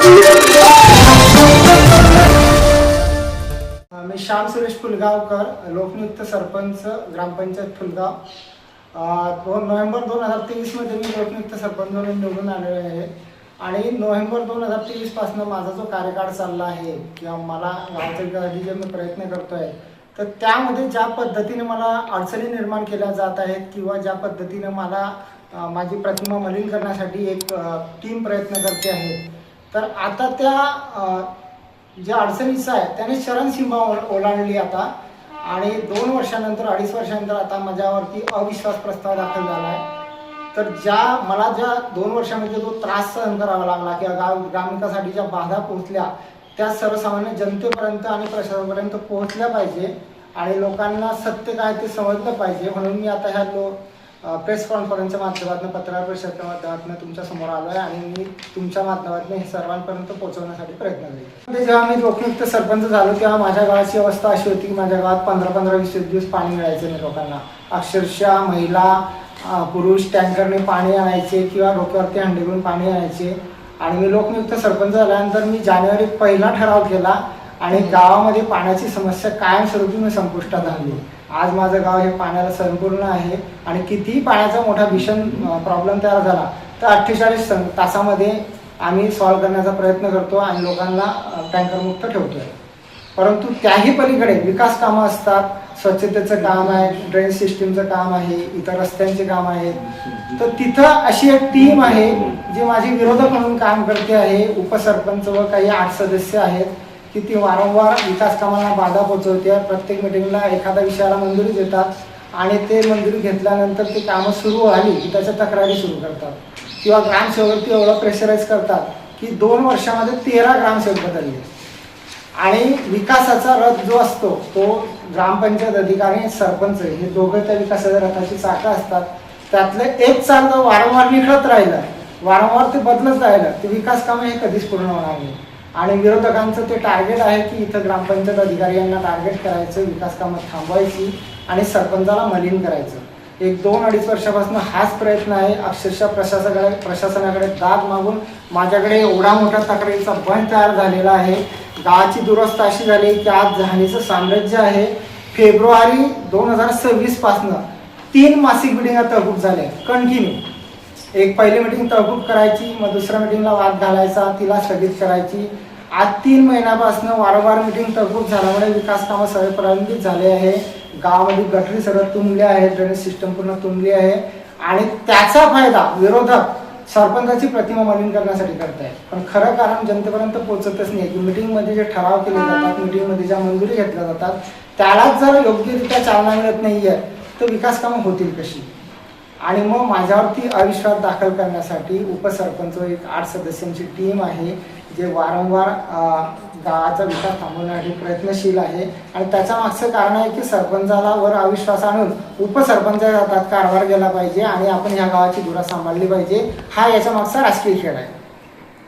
मी श्याम सुरेश फुलगावकर, लोकनियुक्त सरपंच ग्रामपंचायत Phulgaon. November 2023 मध्ये मी लोकनियुक्त सरपंच म्हणून निवडून आलेलो आहे आणि नोव्हेंबर 2023 पासून माझा जो कार्यकाळ चालला आहे किंवा मला गावाच्या विकासासाठी जे मी प्रयत्न करतोय, तर त्यामध्ये ज्या पद्धतीने मला अडचणी निर्माण केल्या जात आहेत किंवा ज्या पद्धतीने मला माझी प्रतिमा मलिन करण्यासाठी एक टीम प्रयत्न करते आहे, तर आता त्या ज्या अडचणीचं आहे त्याने चरणसीमा ओलांडली आता. आणि 2 वर्षानंतर 2.5 वर्षानंतर आता माझ्यावरती अविश्वास प्रस्ताव दाखल झाला आहे. तर मला ज्या 2 वर्षामध्ये जो त्रास सहन करावा लागला किंवा ग्रामविकासासाठी ज्या बाधा पोहोचल्या त्या सर्वसामान्य जनतेपर्यंत आणि प्रशासनापर्यंत पोहोचल्या पाहिजे आणि लोकांना सत्य काय ते समजलं पाहिजे, म्हणून मी आता ह्या प्रेस कॉन्फरन्सच्या माध्यमातून, पत्रकार परिषदेच्या माध्यमातून तुमच्या समोर आलो आहे आणि मी तुमच्या माध्यमातून हे सर्वांपर्यंत पोहोचवण्यासाठी प्रयत्न करेन. जेव्हा मी लोकनियुक्त सरपंच झालो तेव्हा माझ्या गावाची अवस्था अशी होती की माझ्या गावात 15-20 दिवस पाणी मिळायचं नाही लोकांना. अक्षरशः महिला पुरुष टँकरने पाणी आणायचे किंवा डोक्यावरती हंडे घेऊन पाणी आणायचे. आणि मी लोकनियुक्त सरपंच झाल्यानंतर मी जानेवारी 1 ठराव केला आणि गावामध्ये पाण्याची समस्या कायमस्वरूपी मी संपुष्टात आणली. आज माझं गाव हे पाण्याला संपूर्ण आहे आणि कितीही पाण्याचा मोठा भीषण प्रॉब्लेम तयार झाला तर 48 तासामध्ये आम्ही सॉल्व्ह करण्याचा प्रयत्न करतो आणि लोकांना टँकरमुक्त ठेवतोय. परंतु त्याही पलीकडे विकास कामं असतात, स्वच्छतेचं काम आहे, ड्रेनेज सिस्टीमचं काम आहे, इतर रस्त्यांचे काम आहेत. तर तिथं अशी एक टीम आहे जी माझी विरोधक म्हणून काम करते आहे. उपसरपंच व काही 8 सदस्य आहेत की ती वारंवार विकास कामांना बाधा पोहोचवते. प्रत्येक मिटिंगला एखाद्या विषयाला मंजुरी देतात आणि ते मंजुरी घेतल्यानंतर ती कामं सुरू आली की त्याच्या तक्रारी सुरू करतात किंवा ग्रामसेवक एवढं प्रेशराईज करतात की 2 वर्षामध्ये 13 ग्रामसेवक बदलले. आणि विकासाचा रथ जो असतो तो ग्रामपंचायत अधिकारी सरपंच हे दोघं त्या विकासाच्या रथाची चाकं असतात. त्यातलं एक चाक जर वारंवार निखळत राहिलं, वारंवार ते बदलत राहिलं, ते विकास कामं हे कधीच पूर्ण होणार नाही. आणि विरोधकांचं ते टार्गेट आहे की इथं ग्रामपंचायत अधिकारी यांना टार्गेट करायचं, विकास कामं थांबवायची आणि सरपंचाला मलिन करायचं. 1-2-2.5 वर्षापासून हाच प्रयत्न आहे. अक्षरशः प्रशासनाकडे दाद मागून माझ्याकडे एवढा मोठा तक्रारीचा बंच तयार झालेला आहे. गावाची दुरवस्था अशी झाली की आज झालीचं साम्राज्य आहे. फेब्रुवारी 2026 पासून 3 मासिक मिटिंगा तहकूब झाल्या कंटिन्यू. एक पहिली मिटिंग तहकूब करायची, मग दुसऱ्या मिटिंगला वाद घालायचा, तिला स्थगित करायची. आज 3 महिन्यापासून वारंवार मिटिंग तहकूब झाल्यामुळे विकास कामं सगळे प्रलंबित झाले आहे. गावामध्ये गटरी सगळं तुंबले आहे, ड्रेनेज सिस्टम पूर्ण तुंबली आहे आणि त्याचा फायदा विरोधक सरपंचाची प्रतिमा मलिन करण्यासाठी करत आहे. पण खरं कारण जनतेपर्यंत पोहोचतच नाही की मिटिंगमध्ये जे ठराव केले जातात, मिटिंगमध्ये ज्या मंजुरी घेतल्या जातात त्यालाच जर योग्यरित्या चालना मिळत नाही आहे तर विकास कामं होतील कशी. आणि मग माझ्यावरती अविश्वास दाखल करण्यासाठी उपसरपंच एक 8 सदस्यांची टीम आहे जे वारंवार गावाचा विकास थांबवण्यासाठी प्रयत्नशील आहे. आणि त्याच्या मागचं कारण आहे की सरपंचाला वर अविश्वास आणून उपसरपंचाच्या हातात कारभार गेला पाहिजे आणि आपण ह्या गावाची धुरा सांभाळली पाहिजे. हा याच्या मागचा राजकीय खेळ आहे.